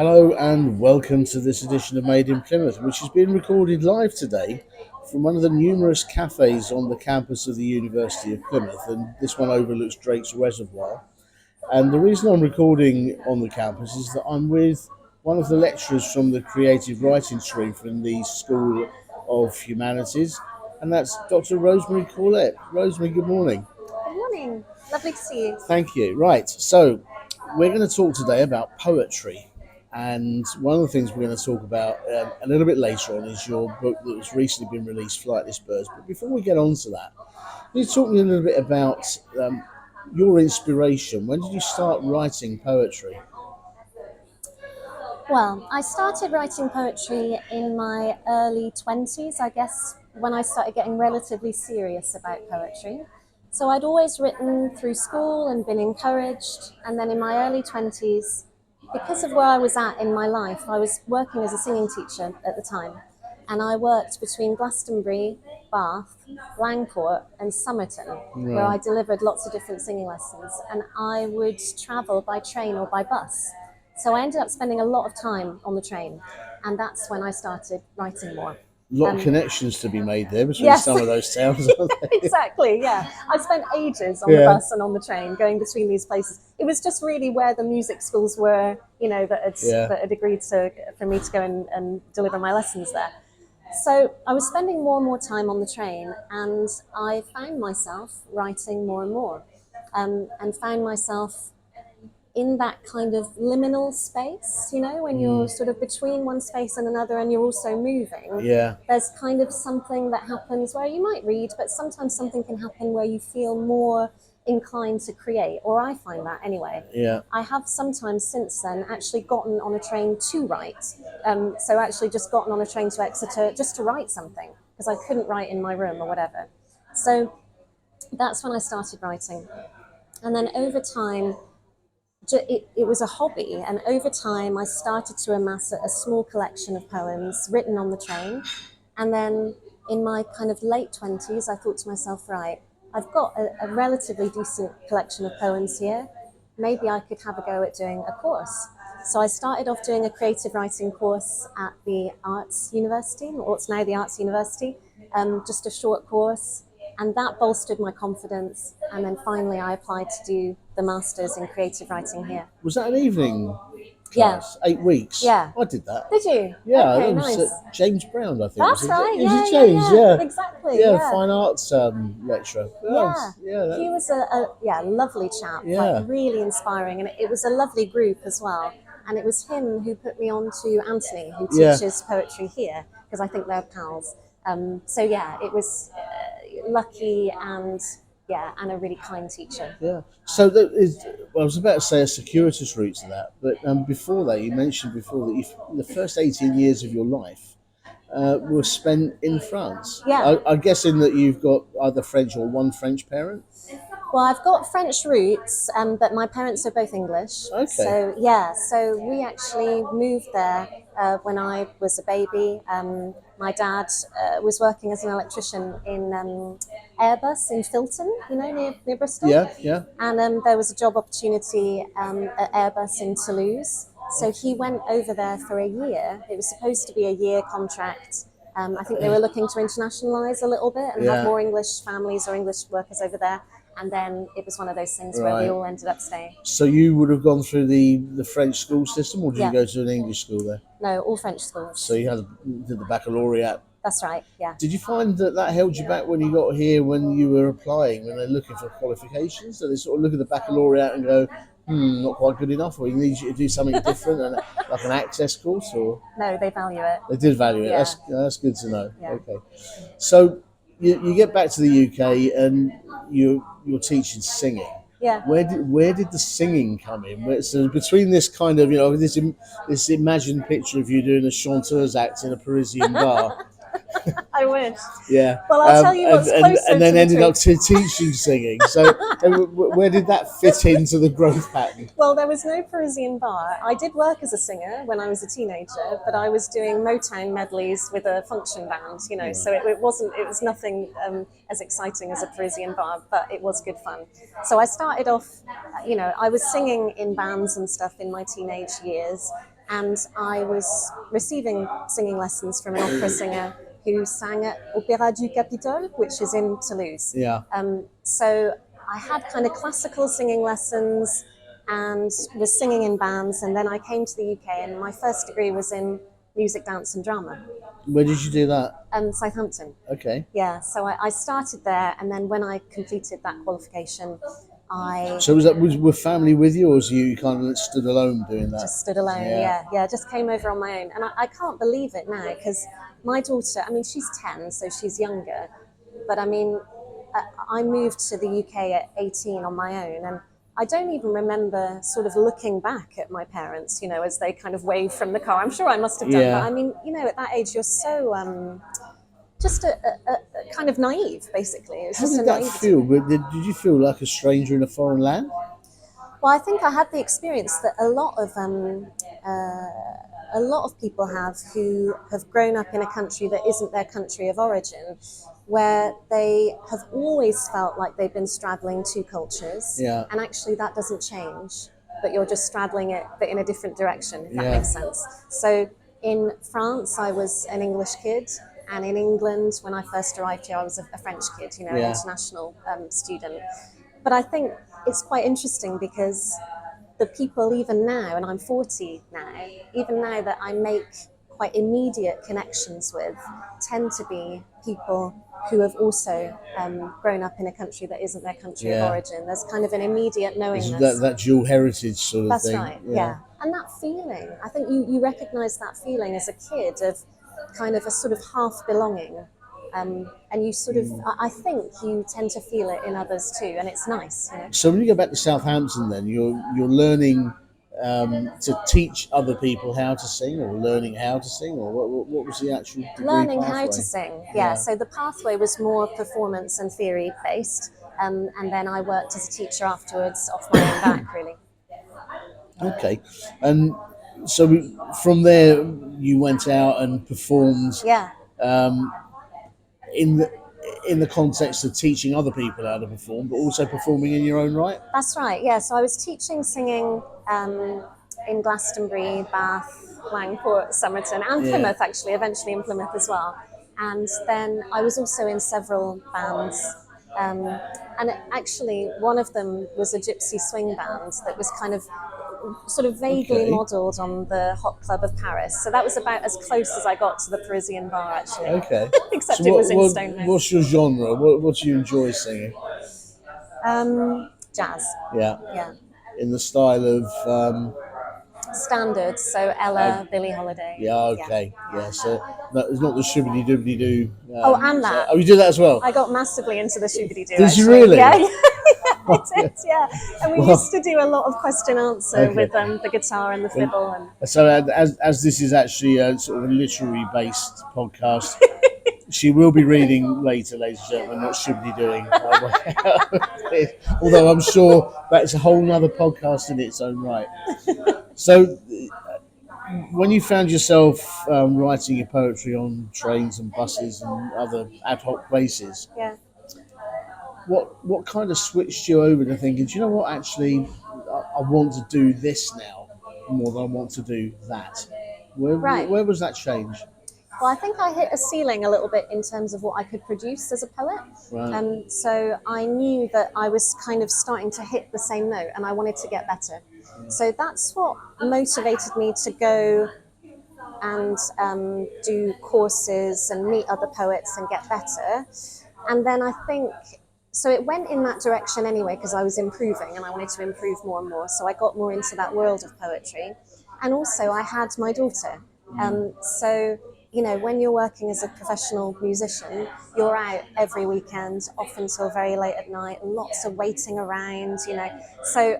Hello and welcome to this edition of Made in Plymouth, which has been recorded live today from one of the numerous cafes on the campus of the University of Plymouth, and this one overlooks Drake's Reservoir. And the reason I'm recording on the campus is that I'm with one of the lecturers from the creative writing stream from the School of Humanities, and that's Dr. Rosemarie Corlett. Rosemarie, good morning. Good morning. Lovely to see you. Thank you. Right, so we're going to talk today about poetry. And one of the things we're going to talk about a little bit later on is your book that has recently been released, Flightless Birds. But before we get on to that, can you talk to me a little bit about your inspiration? When did you start writing poetry? Well, I started writing poetry in my early 20s, I guess, when I started getting relatively serious about poetry. So I'd always written through school and been encouraged. And then in my early 20s, because of where I was at in my life, I was working as a singing teacher at the time. And I worked between Glastonbury, Bath, Langport, and Somerton, where I Right. delivered lots of different singing lessons. And I would travel by train or by bus. So I ended up spending a lot of time on the train. And that's when I started writing more. A lot of connections to be made there between Yes. some of those towns, aren't there? Exactly, yeah. I spent ages on the Yeah. bus and on the train going between these places. It was just really where the music schools were, Yeah. that had agreed for me to go and deliver my lessons there. So I was spending more and more time on the train, and I found myself writing more and more, and found myself in that kind of liminal space, when you're sort of between one space and another and you're also moving. Yeah. There's kind of something that happens where you might read, but sometimes something can happen where you feel more inclined to create, or I find that anyway. Yeah. I have sometimes since then actually gotten on a train to write. So actually just gotten on a train to Exeter just to write something because I couldn't write in my room or whatever. So that's when I started writing. And then over time, it was a hobby, and over time I started to amass a small collection of poems written on the train. And then in my kind of late 20s, I thought to myself, right, I've got a relatively decent collection of poems here. Maybe I could have a go at doing a course. So I started off doing a creative writing course at the Arts University, or what's now the Arts University, just a short course. And that bolstered my confidence. And then finally, I applied to do the Masters in Creative Writing here. Was that an evening Yeah, class? 8 weeks? yeah. I did that. Did you? Yeah, Okay, that was nice. James Brown, I think. That's Was it? right. It Yeah, was yeah, James, yeah. yeah. Exactly. Yeah, Yeah. fine arts lecturer. Yeah. Yeah, He was a lovely chap, Yeah. like really inspiring. And it was a lovely group as well. And it was him who put me on to Anthony, who Yeah. teaches poetry here, because I think they're pals. So yeah, it was lucky and a really kind teacher. Yeah. So that is, well, I was about to say a circuitous route to that, but before that, you mentioned before that the first 18 years of your life were spent in France. Yeah. I'm guessing that you've got either French or one French parent. Well, I've got French roots, but my parents are both English. Okay. So we actually moved there when I was a baby. My dad was working as an electrician in Airbus in Filton, near Bristol. Yeah, yeah. And there was a job opportunity at Airbus in Toulouse. So he went over there for a year. It was supposed to be a year contract. I think they were looking to internationalise a little bit and Yeah. have more English families or English workers over there. And then it was one of those things where we Right. all ended up staying. So you would have gone through the French school system, or did Yeah. you go to an English school there? No, all French schools. So you did the baccalaureate. That's right, yeah. Did you find that held you back when you got here, when you were applying, when they're looking for qualifications? So they sort of look at the baccalaureate and go, not quite good enough, or you need you to do something different, and like an access course, or No, they value it. they did value it. Yeah. That's good to know. Yeah. Okay, so you get back to the UK and you're teaching singing. Yeah. Where did the singing come in? So between this kind of this imagined picture of you doing a chanteuse act in a Parisian bar. I wish. Yeah. Well, I'll tell you what's closer and then to the ended up truth. teaching singing. So where did that fit into the growth pattern? Well, there was no Parisian bar. I did work as a singer when I was a teenager, but I was doing Motown medleys with a function band, so it was nothing as exciting as a Parisian bar, but it was good fun. So I started off, I was singing in bands and stuff in my teenage years. and I was receiving singing lessons from an opera singer who sang at Opéra du Capitole, which is in Toulouse. Yeah. So I had kind of classical singing lessons and was singing in bands, and then I came to the UK, and my first degree was in music, dance, and drama. Where did you do that? Southampton. Okay. Yeah, so I started there, and then when I completed that qualification, I So were family with you, or was you kind of stood alone doing that? just stood alone. Yeah, just came over on my own, and I can't believe it now because my daughter, I mean, she's 10, so she's younger, but I mean, I moved to the UK at 18 on my own, and I don't even remember sort of looking back at my parents, as they kind of waved from the car. I'm sure I must have done Yeah. that. I mean, at that age, you're so just a kind of naive, basically. It was How just did a that naivety. feel? Did you feel like a stranger in a foreign land? Well, I think I had the experience that a lot of people have who have grown up in a country that isn't their country of origin, where they have always felt like they've been straddling two cultures, Yeah. and actually that doesn't change, but you're just straddling it, but in a different direction, if that Yeah. makes sense. So in France, I was an English kid, and in England, when I first arrived here, I was a French kid, an Yeah. international student. But I think it's quite interesting because the people even now, and I'm 40 now, even now that I make quite immediate connections with, tend to be people who have also grown up in a country that isn't their country Yeah. of origin. There's kind of an immediate Is knowingness. that dual heritage sort of That's thing? right, yeah. And that feeling, I think you recognise that feeling as a kid of kind of a sort of half belonging. And you sort of, I think you tend to feel it in others too, and it's nice. So when you go back to Southampton, then you're learning to teach other people how to sing, or learning how to sing, or what was the actual degree Learning pathway? how to sing, Yeah. So the pathway was more performance and theory based, and then I worked as a teacher afterwards off my own back, really. Okay, and so from there you went out and performed Yeah, in the context of teaching other people how to perform, but also performing in your own right. that's right. Yeah, so I was teaching singing in Glastonbury, Bath, Langport, Somerton, and Yeah. Plymouth, actually, eventually in Plymouth as well. And then I was also in several bands. And actually, one of them was a gypsy swing band that was kind of sort of vaguely Okay. modelled on the Hot Club of Paris. So that was about as close as I got to the Parisian bar, actually. Okay. Except So it was in Stonehenge. what's your genre? What do you enjoy singing? Jazz, Yeah. yeah. In the style of Standards, so Ella, Billie Holiday. yeah, okay, yeah. So no, it's not the shibbity doobly doo. Oh, and that. Oh, you do that as well. I got massively into the shooby doo. Did you really? Yeah, I did. Yeah, and we Well, used to do a lot of question answer Okay. with the guitar and the fiddle, and So as this is actually a sort of a literary based podcast, she will be reading later, ladies and gentlemen, what shibbity doing. Although I'm sure that's a whole nother podcast in its own right. So when you found yourself writing your poetry on trains and buses and other ad hoc places, yeah. what kind of switched you over to thinking, do you know what, actually, I want to do this now more than I want to do that? Right. Where was that change? Well, I think I hit a ceiling a little bit in terms of what I could produce as a poet. Right. So I knew that I was kind of starting to hit the same note, and I wanted to get better. So that's what motivated me to go and do courses and meet other poets and get better. And then I think, so it went in that direction anyway, because I was improving and I wanted to improve more and more. So I got more into that world of poetry. And also I had my daughter. So, when you're working as a professional musician, you're out every weekend, often till very late at night, lots of waiting around, So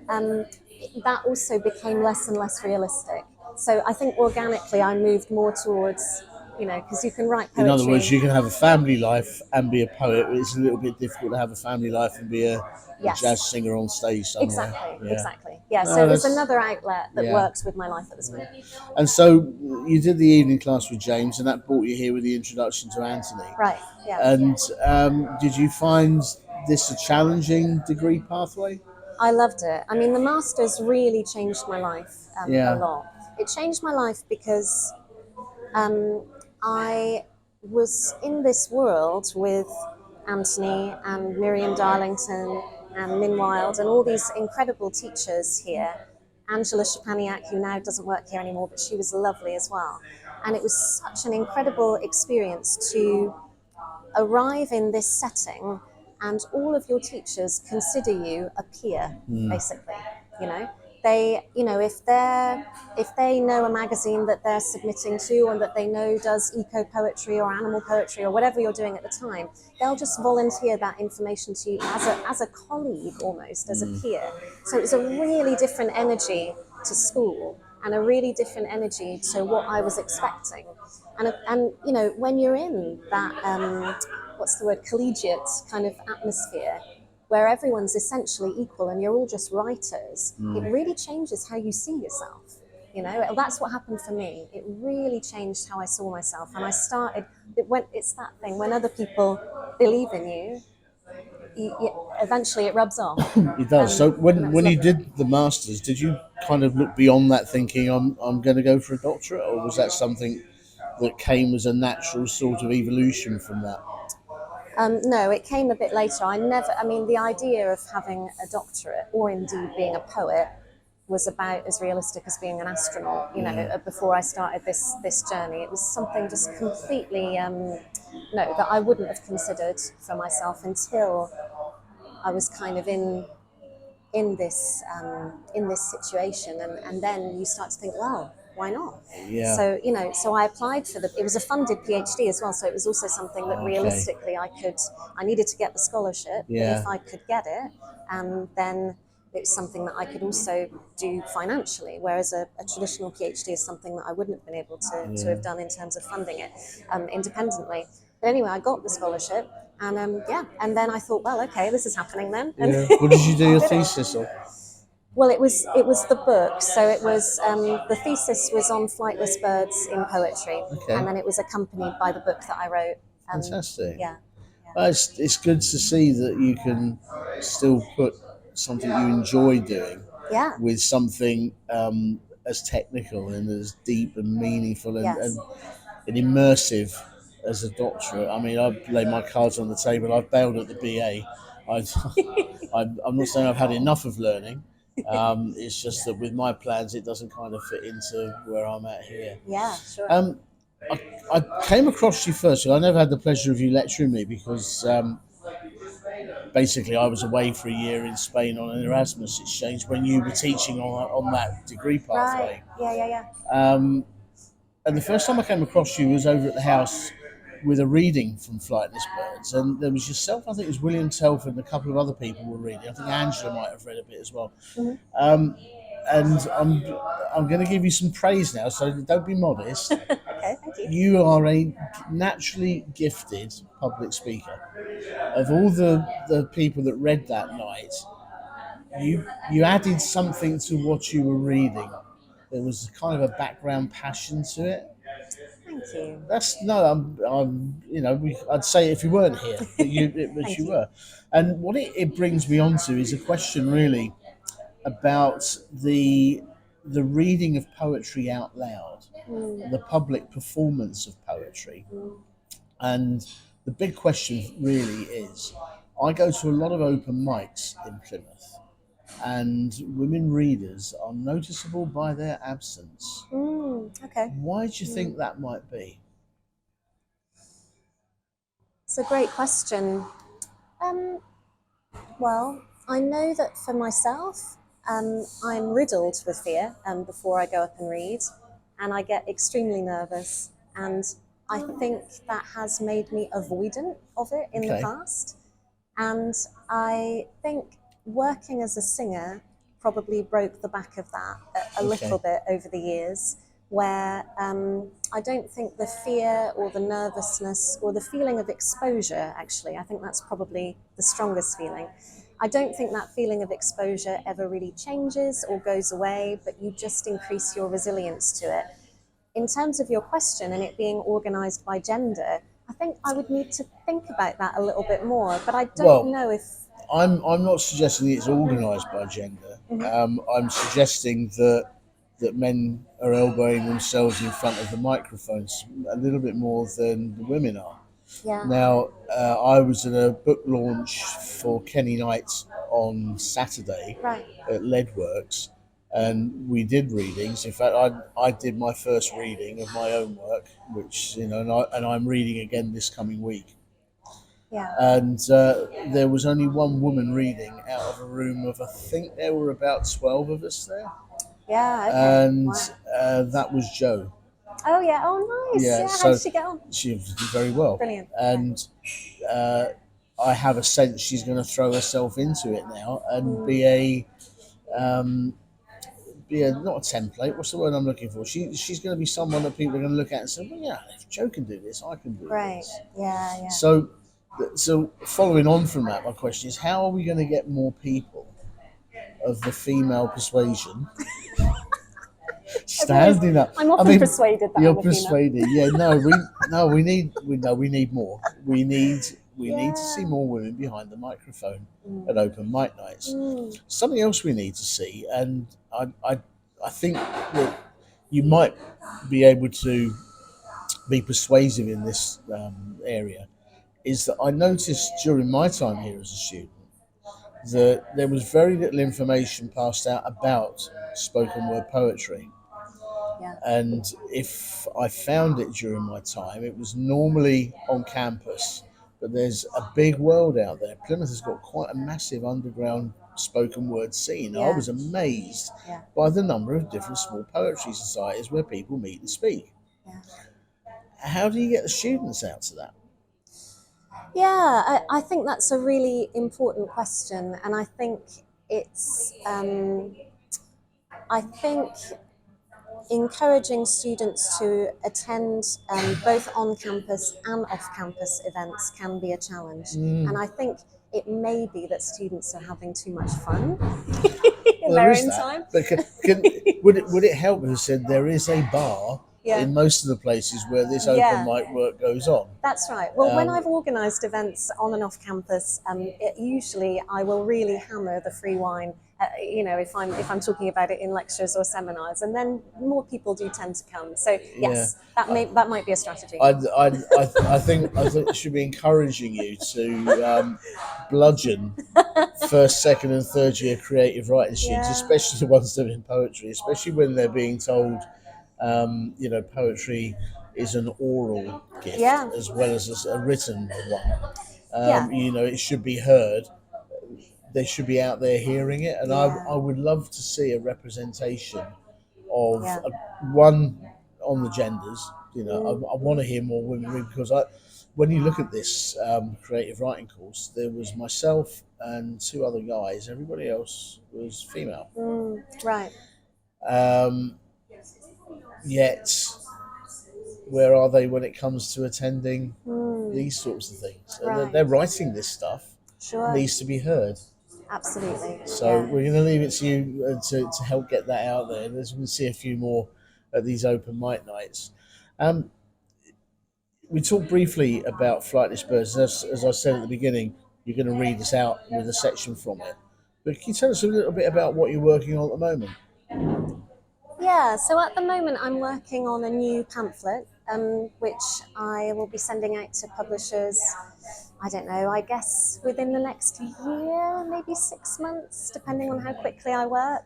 that also became less and less realistic. So I think organically I moved more towards, because you can write poetry. In other words, you can have a family life and be a poet. It's a little bit difficult to have a family life and be a Yes. jazz singer on stage somewhere. Exactly. Yeah, No, so it was that's- another outlet that yeah. works with my life at this moment. And so you did the evening class with James, and that brought you here with the introduction to Anthony. Right, yeah. And did you find this a challenging degree pathway? I loved it. I mean, the Masters really changed my life Yeah. a lot. it changed my life because I was in this world with Anthony and Miriam Darlington and Min Wild and all these incredible teachers here. Angela Shapaniak, who now doesn't work here anymore, but she was lovely as well. And it was such an incredible experience to arrive in this setting and all of your teachers consider you a peer, basically. You know, if they know a magazine that they're submitting to and that they know does eco poetry or animal poetry or whatever you're doing at the time, they'll just volunteer that information to you as a colleague, almost as a peer. So it was a really different energy to school and a really different energy to what I was expecting. And you know, when you're in that what's the word, collegiate kind of atmosphere where everyone's essentially equal and you're all just writers, it really changes how you see yourself. You know, that's what happened for me. It really changed how I saw myself. And I started, it's that thing, when other people believe in you, eventually it rubs off. It does. So when you did the masters, did you kind of look beyond that, thinking I'm going to go for a doctorate, or was that something that came as a natural sort of evolution from that? No, it came a bit later. I mean, the idea of having a doctorate or indeed being a poet was about as realistic as being an astronaut, you know, before I started this journey. It was something just completely, that I wouldn't have considered for myself until I was kind of in this situation, and then you start to think, well, why not? Yeah. So so I applied for it was a funded PhD as well, so it was also something that realistically I needed to get the scholarship, but if I could get it, then it's something that I could also do financially, whereas a traditional PhD is something that I wouldn't have been able to have done in terms of funding it independently. But anyway, I got the scholarship, and and then I thought, well, okay, this is happening then. Yeah. What did you do your thesis on? Well, it was the book. So it was the thesis was on flightless birds in poetry, and then it was accompanied by the book that I wrote. Fantastic. Yeah. It's good to see that you can still put something you enjoy doing with something as technical and as deep and meaningful and immersive as a doctorate. I mean, I lay my cards on the table. I've bailed at the BA. I'm not saying I've had enough of learning. It's just that with my plans, it doesn't kind of fit into where I'm at here. Yeah, sure. I came across you first. I never had the pleasure of you lecturing me because basically I was away for a year in Spain on an Erasmus exchange when you were teaching on that degree pathway. Right. Yeah. And the first time I came across you was over at the house with a reading from Flightless Birds, and there was yourself. I think it was William Telford and a couple of other people were reading. I think Angela might have read a bit as well. And I'm going to give you some praise now, so don't be modest. Okay, thank you. You are a naturally gifted public speaker. Of all the people that read that night, you added something to what you were reading. There was kind of a background passion to it. Thank you. I'd say if you weren't here, but you were. And what it brings me on to is a question really about the reading of poetry out loud, the public performance of poetry. And the big question really is, I go to a lot of open mics in Plymouth, and women readers are noticeable by their absence. Okay. Why do you think that might be? It's a great question. Well, I know that for myself, I'm riddled with fear before I go up and read, and I get extremely nervous, and I think that has made me avoidant of it in the past. And I think working as a singer probably broke the back of that a little bit over the years, where I don't think the fear or the nervousness or the feeling of exposure, actually, I think that's probably the strongest feeling. I don't think that feeling of exposure ever really changes or goes away, but you just increase your resilience to it. In terms of your question and it being organised by gender, I think I would need to think about that a little bit more, but I don't know if... I'm not suggesting it's organised by gender. I'm suggesting that that men are elbowing themselves in front of the microphones a little bit more than the women are. Yeah. Now, I was at a book launch for Kenny Knight on Saturday Right. at Leadworks, and we did readings. In fact, I did my first reading of my own work, which and I'm reading again this coming week. Yeah. And there was only one woman reading out of a room of, I think there were about 12 of us there, Yeah. Okay. and Wow. that was Jo. Oh yeah. Oh nice. Yeah, Yeah. How so did she get on? she did very well, Brilliant. and I have a sense she's going to throw herself into it now and Mm. be a not a template. What's the word I'm looking for? She's going to be someone that people are going to look at and say, well, yeah, if Jo can do this, I can do Great. this. Yeah. Yeah. So following on from that, my question is, how are we going to get more people of the female persuasion standing up? I'm often persuaded that you're I'm a persuaded. female. Yeah, we need more. We need to see more women behind the microphone at open mic nights. Something else we need to see, and I think that you might be able to be persuasive in this area, is that I noticed during my time here as a student that there was very little information passed out about spoken word poetry. Yeah. And if I found it during my time, it was normally on campus. But there's a big world out there. Plymouth has got quite a massive underground spoken word scene. I Yeah. was amazed Yeah. by the number of different small poetry societies where people meet and speak. Yeah. How do you get the students out to that? Yeah, I think that's a really important question, and I think it's I think encouraging students to attend both on-campus and off-campus events can be a challenge. And I think it may be that students are having too much fun in their own time. But would it help if I said there is a bar in most of the places where this open mic work goes on? That's right. Well, when I've organised events on and off campus, usually I will really hammer the free wine. If I'm talking about it in lectures or seminars, and then more people do tend to come. So yes, that might be a strategy. I think it should be encouraging you to bludgeon first, second, and third year creative writing students, especially the ones doing poetry, especially when they're being told, poetry is an oral gift as well as a written one. It should be heard. They should be out there hearing it, and I would love to see a representation of one on the genders. I want to hear more women read, because when you look at this creative writing course, there was myself and two other guys. Everybody else was female. Right. Yet, where are they when it comes to attending these sorts of things? They're writing this stuff. Sure. It needs to be heard. Absolutely. So we're going to leave it to you to help get that out there. As we can see a few more at these open mic nights. We talked briefly about Flightless Birds. As I said at the beginning, you're going to read us out with a section from it. But can you tell us a little bit about what you're working on at the moment? Yeah, so at the moment I'm working on a new pamphlet, which I will be sending out to publishers, I don't know, I guess within the next year, maybe 6 months, depending on how quickly I work.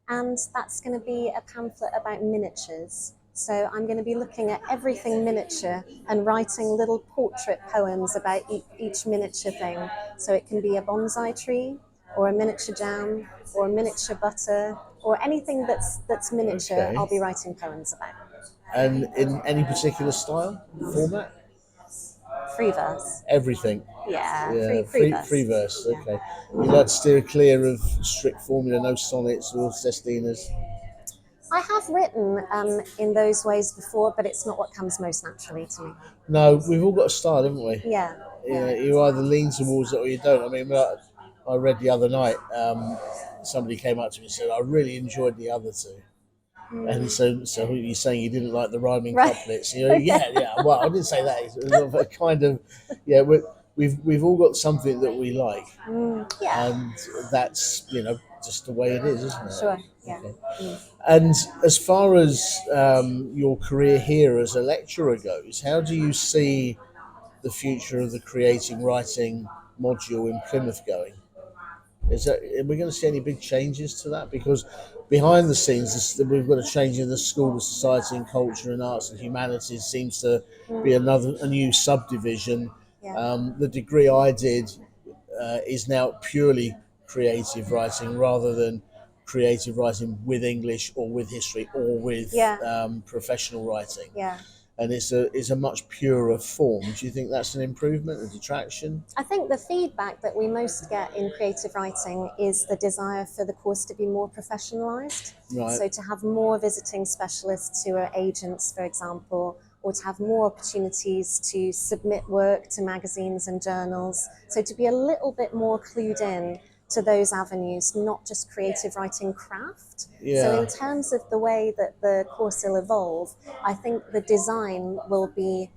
And that's going to be a pamphlet about miniatures. So I'm going to be looking at everything miniature and writing little portrait poems about each miniature thing. So it can be a bonsai tree, or a miniature jam, or a miniature butter, or anything that's miniature. I'll be writing poems about. And in any particular style, format? Free verse. Everything. Yeah. Free verse. Free verse. Okay. You like to steer clear of strict formula, no sonnets or sestinas? I have written in those ways before, but it's not what comes most naturally to me. No, we've all got a style, haven't we? Yeah. You either lean towards it or you don't. I mean, I read the other night, somebody came up to me and said, I really enjoyed the other two. And so you're saying you didn't like the rhyming couplets? Yeah. Well, I didn't say that. It's a kind of, we've all got something that we like, and that's just the way it is, isn't it? Sure. Yeah. Okay. Mm. And as far as your career here as a lecturer goes, how do you see the future of the creating writing module in Plymouth going? Are we going to see any big changes to that? Because behind the scenes, we've got a change in the School of Society and Culture and Arts and Humanities seems to be a new subdivision. Yeah. The degree I did is now purely creative writing rather than creative writing with English or with history or with Yeah. professional writing. Yeah. And it's a much purer form. Do you think that's an improvement, a detraction? I think the feedback that we most get in creative writing is the desire for the course to be more professionalised. Right. So to have more visiting specialists who are agents, for example, or to have more opportunities to submit work to magazines and journals. So to be a little bit more clued in to those avenues, not just creative writing craft. Yeah. So in terms of the way that the course will evolve, I think the design will be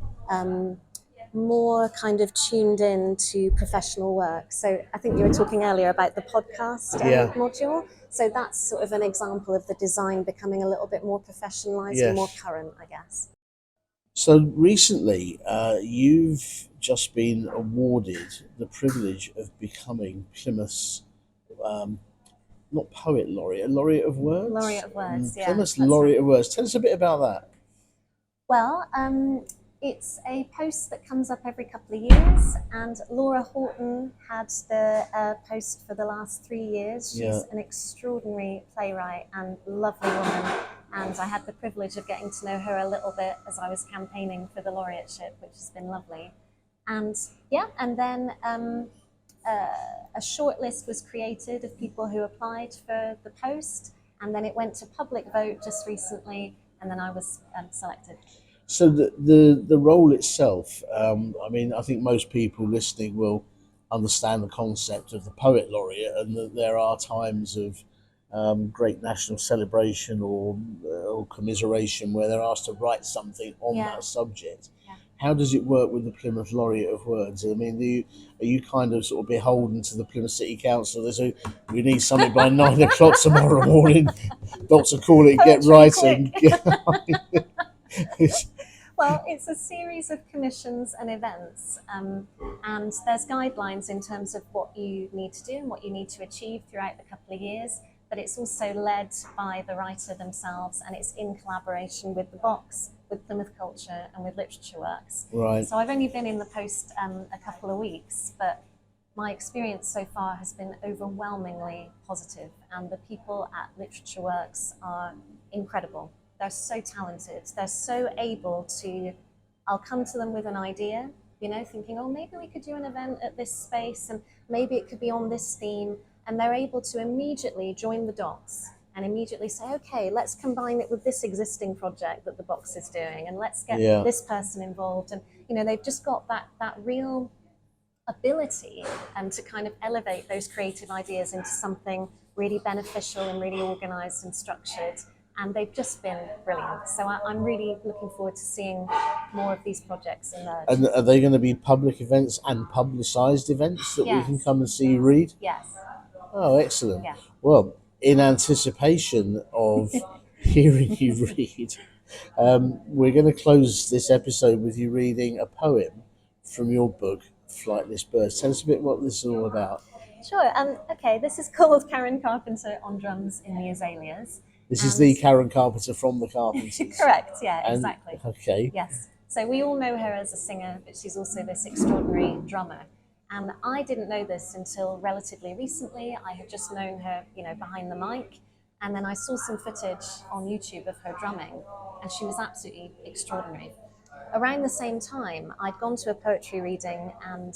more kind of tuned in to professional work. So I think you were talking earlier about the podcast Yeah. module. So that's sort of an example of the design becoming a little bit more professionalized and more Yes. current, I guess. So recently, you've just been awarded the privilege of becoming Plymouth's not poet laureate, laureate of words. Laureate of Words, yeah. Plymouth's That's laureate right. of words. Tell us a bit about that. Well, it's a post that comes up every couple of years, and Laura Horton had the post for the last 3 years. She's Yeah. an extraordinary playwright and lovely woman, and I had the privilege of getting to know her a little bit as I was campaigning for the laureateship, which has been lovely. And yeah, and then a short list was created of people who applied for the post, and then it went to public vote just recently, and then I was selected. So the role itself, I mean, I think most people listening will understand the concept of the poet laureate, and that there are times of great national celebration or commiseration where they're asked to write something on Yeah. that subject. Yeah. How does it work with the Plymouth Laureate of Words? I mean, are you kind of sort of beholden to the Plymouth City Council? They say we need something by 9 o'clock tomorrow morning. Dr. Corlett, get Poetry writing. Well, it's a series of commissions and events, and there's guidelines in terms of what you need to do and what you need to achieve throughout the couple of years, but it's also led by the writer themselves, and it's in collaboration with the Box, with Plymouth Culture and with Literature Works. Right. So I've only been in the post a couple of weeks, but my experience so far has been overwhelmingly positive, and the people at Literature Works are incredible. They're so talented. They're so able to, I'll come to them with an idea, thinking, oh, maybe we could do an event at this space and maybe it could be on this theme. And they're able to immediately join the dots and immediately say, okay, let's combine it with this existing project that the Box is doing, and let's get this person involved. And, they've just got that real ability to kind of elevate those creative ideas into something really beneficial and really organized and structured. And they've just been brilliant. So I'm really looking forward to seeing more of these projects emerge. And are they going to be public events and publicised events that we can come and see you read? Yes. Oh, excellent. Yeah. Well, in anticipation of hearing you read, we're going to close this episode with you reading a poem from your book, Flightless Birds. Tell us a bit what this is all about. Sure. Okay, this is called Karen Carpenter on Drums in the Azaleas. This is the Karen Carpenter from the Carpenters. Correct, yeah, exactly. Okay. Yes. So we all know her as a singer, but she's also this extraordinary drummer. And I didn't know this until relatively recently. I had just known her, behind the mic. And then I saw some footage on YouTube of her drumming, and she was absolutely extraordinary. Around the same time, I'd gone to a poetry reading, and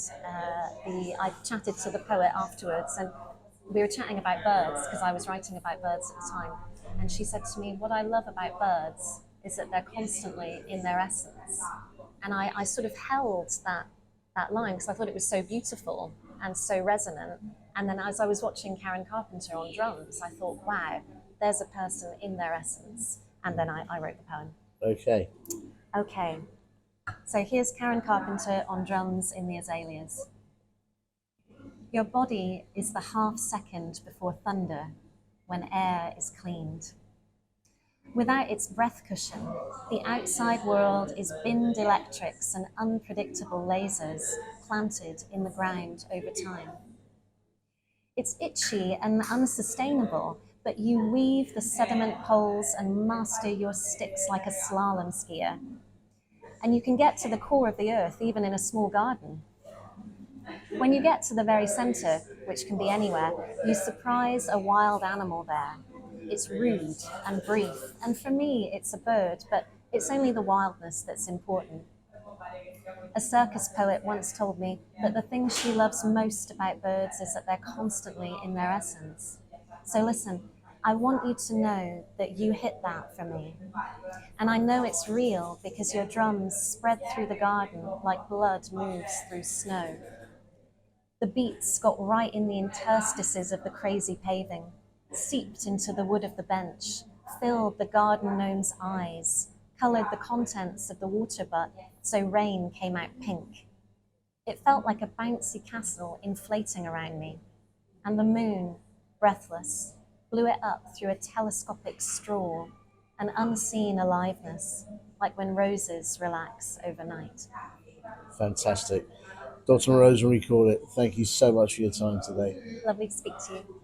I chatted to the poet afterwards, and we were chatting about birds because I was writing about birds at the time. And she said to me, what I love about birds is that they're constantly in their essence. And I sort of held that line because I thought it was so beautiful and so resonant. And then as I was watching Karen Carpenter on drums, I thought, wow, there's a person in their essence. And then I wrote the poem. Okay. Okay. So here's Karen Carpenter on drums in the Azaleas. Your body is the half second before thunder. when air is cleaned. Without its breath cushion, the outside world is binned electrics and unpredictable lasers planted in the ground over time. It's itchy and unsustainable, but you weave the sediment poles and master your sticks like a slalom skier. And you can get to the core of the earth even in a small garden. When you get to the very center, which can be anywhere, you surprise a wild animal there. It's rude and brief, and for me, it's a bird, but it's only the wildness that's important. A circus poet once told me that the thing she loves most about birds is that they're constantly in their essence. So listen, I want you to know that you hit that for me. And I know it's real because your drums spread through the garden like blood moves through snow. The beats got right in the interstices of the crazy paving, seeped into the wood of the bench, filled the garden gnome's eyes, coloured the contents of the water butt so rain came out pink. It felt like a bouncy castle inflating around me, and the moon, breathless, blew it up through a telescopic straw, an unseen aliveness, like when roses relax overnight. Fantastic. Dr. Rosemarie Corlett, thank you so much for your time today. Lovely to speak to you.